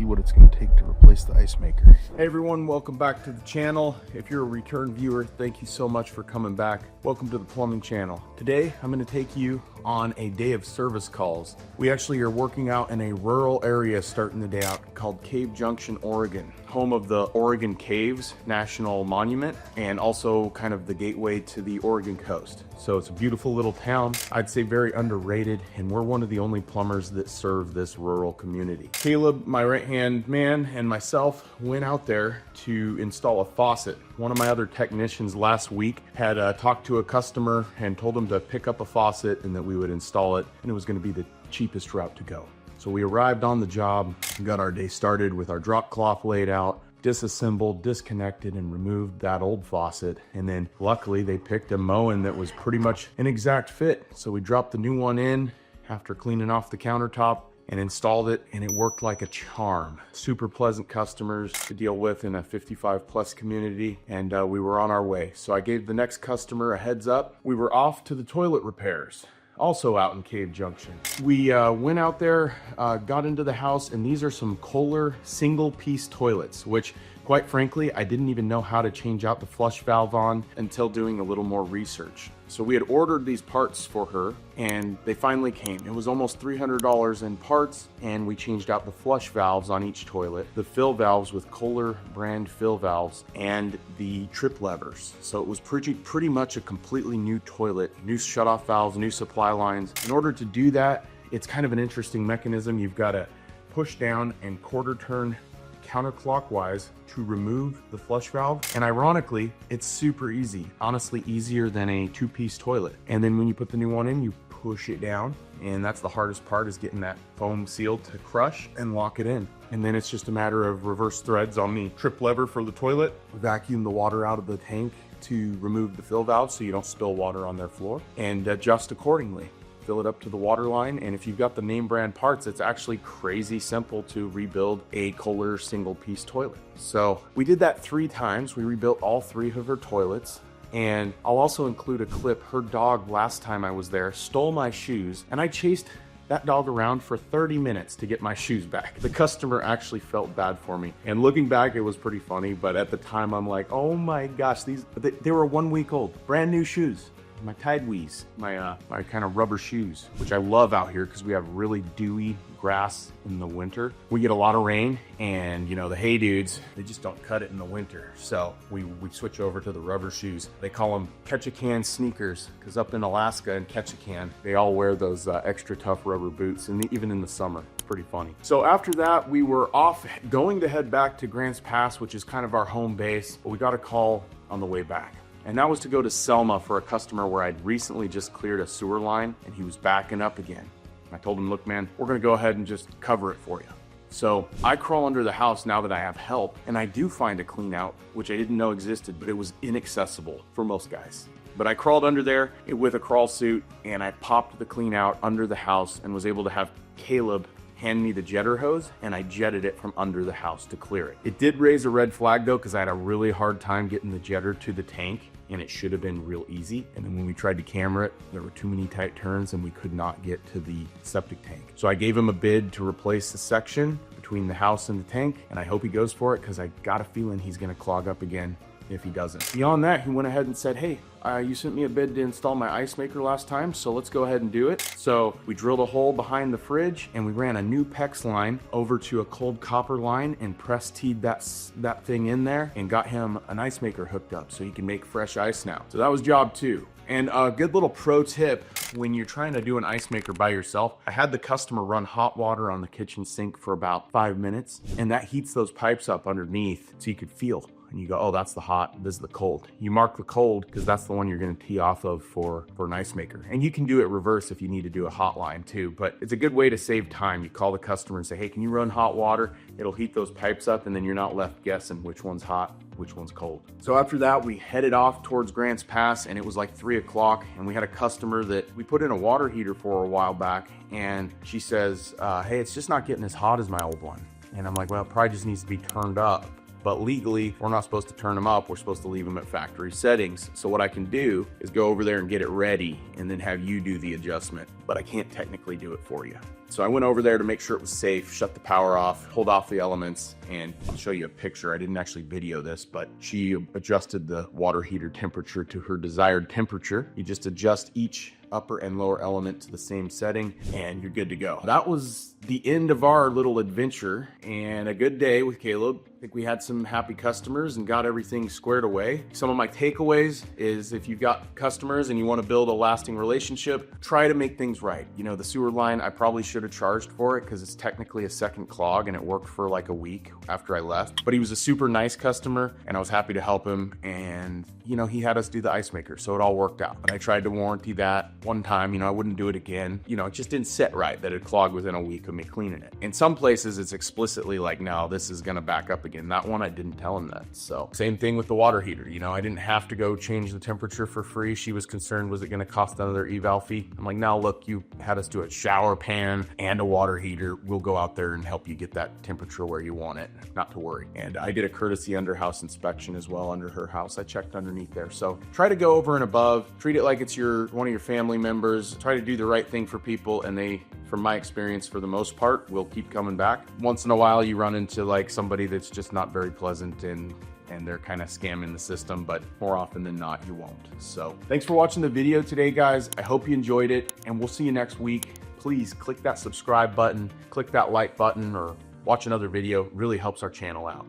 see what it's going to take to replace the ice maker. Hey everyone, welcome back to the channel. If you're a return viewer, thank you so much for coming back. Welcome to the plumbing channel. Today, I'm going to take you on a day of service calls. We actually are working out in a rural area starting the day out called Cave Junction, Oregon, home of the Oregon Caves National Monument and also kind of the gateway to the Oregon coast. So it's a beautiful little town. I'd say very underrated, and we're one of the only plumbers that serve this rural community. Caleb, my right-hand man, and myself went out there to install a faucet. One of my other technicians last week had talked to a customer and told him to pick up a faucet and that we would install it, and it was going to be the cheapest route to go. So we arrived on the job and got our day started with our drop cloth laid out, disassembled, disconnected, and removed that old faucet. And then luckily they picked a Moen that was pretty much an exact fit. So we dropped the new one in after cleaning off the countertop and installed it, and it worked like a charm. Super pleasant customers to deal with in a 55+ community, and we were on our way. So I gave the next customer a heads up. We were off to the toilet repairs, also out in Cave Junction. We went out there, got into the house, and these are some Kohler single-piece toilets, which quite frankly, I didn't even know how to change out the flush valve on until doing a little more research. So we had ordered these parts for her, and they finally came. It was almost $300 in parts, and we changed out the flush valves on each toilet, the fill valves with Kohler brand fill valves, and the trip levers. So it was pretty much a completely new toilet, new shutoff valves, new supply lines. In order to do that, it's kind of an interesting mechanism. You've got to push down and quarter turn counterclockwise to remove the flush valve, and ironically it's super easy, honestly easier than a two-piece toilet. And then when you put the new one in, you push it down, and that's the hardest part, is getting that foam seal to crush and lock it in. And then it's just a matter of reverse threads on the trip lever for the toilet, vacuum the water out of the tank to remove the fill valve so you don't spill water on their floor, and adjust accordingly. Fill it up to the water line, and if you've got the name brand parts, it's actually crazy simple to rebuild a Kohler single piece toilet. So we did that 3 times. We rebuilt all 3 of her toilets, and I'll also include a clip. Her dog, last time I was there, stole my shoes, and I chased that dog around for 30 minutes to get my shoes back. The customer actually felt bad for me, and looking back, it was pretty funny, but at the time I'm like, oh my gosh, they were 1 week old, brand new shoes. My Tide Wees, my kind of rubber shoes, which I love out here because we have really dewy grass in the winter. We get a lot of rain, and you know, the hay dudes, they just don't cut it in the winter. So we switch over to the rubber shoes. They call them Ketchikan sneakers because up in Alaska and Ketchikan, they all wear those extra tough rubber boots, and even in the summer. Pretty funny. So after that, we were off going to head back to Grants Pass, which is kind of our home base, but we got a call on the way back. And that was to go to Selma for a customer where I'd recently just cleared a sewer line and he was backing up again. I told him, look man, we're gonna go ahead and just cover it for you. So I crawl under the house now that I have help, and I do find a clean out, which I didn't know existed, but it was inaccessible for most guys. But I crawled under there with a crawl suit, and I popped the clean out under the house and was able to have Caleb hand me the jetter hose, and I jetted it from under the house to clear it. It did raise a red flag though, because I had a really hard time getting the jetter to the tank, and it should have been real easy. And then when we tried to camera it, there were too many tight turns and we could not get to the septic tank. So I gave him a bid to replace the section between the house and the tank, and I hope he goes for it because I got a feeling he's gonna clog up again if he doesn't. Beyond that, he went ahead and said, hey, you sent me a bid to install my ice maker last time, so let's go ahead and do it. So we drilled a hole behind the fridge, and we ran a new PEX line over to a cold copper line and press-teed that thing in there and got him an ice maker hooked up so he can make fresh ice now. So that was job 2. And a good little pro tip when you're trying to do an ice maker by yourself, I had the customer run hot water on the kitchen sink for about 5 minutes, and that heats those pipes up underneath so you could feel. And you go, oh, that's the hot, this is the cold. You mark the cold because that's the one you're gonna tee off of for an ice maker. And you can do it reverse if you need to do a hot line too, but it's a good way to save time. You call the customer and say, hey, can you run hot water? It'll heat those pipes up, and then you're not left guessing which one's hot, which one's cold. So after that, we headed off towards Grants Pass, and it was like 3 o'clock, and we had a customer that we put in a water heater for a while back, and she says, hey, it's just not getting as hot as my old one. And I'm like, well, it probably just needs to be turned up. But legally, we're not supposed to turn them up. We're supposed to leave them at factory settings. So what I can do is go over there and get it ready and then have you do the adjustment. But I can't technically do it for you. So I went over there to make sure it was safe, shut the power off, pulled off the elements, and I'll show you a picture. I didn't actually video this, but she adjusted the water heater temperature to her desired temperature. You just adjust each upper and lower element to the same setting and you're good to go. That was the end of our little adventure and a good day with Caleb. I think we had some happy customers and got everything squared away. Some of my takeaways is if you've got customers and you want to build a lasting relationship, try to make things right. You know, the sewer line, I probably should have charged for it because it's technically a second clog and it worked for like a week after I left. But he was a super nice customer and I was happy to help him. And, you know, he had us do the ice maker, so it all worked out. And I tried to warranty that one time, you know, I wouldn't do it again. You know, it just didn't sit right that it clogged within a week of me cleaning it. In some places, it's explicitly like, no, this is gonna back up again. That one, I didn't tell him that. So same thing with the water heater. You know, I didn't have to go change the temperature for free. She was concerned, was it gonna cost another eval fee? I'm like, now look, you had us do a shower pan and a water heater. We'll go out there and help you get that temperature where you want it, not to worry. And I did a courtesy under house inspection as well under her house. I checked underneath there. So try to go over and above, treat it like it's one of your family members. Try to do the right thing for people, and they, from my experience, for the most part, will keep coming back. Once in a while you run into like somebody that's just not very pleasant and they're kind of scamming the system, but more often than not you won't. So thanks for watching the video today, guys. I hope you enjoyed it, and we'll see you next week. Please click that subscribe button, click that like button, or watch another video. It really helps our channel out.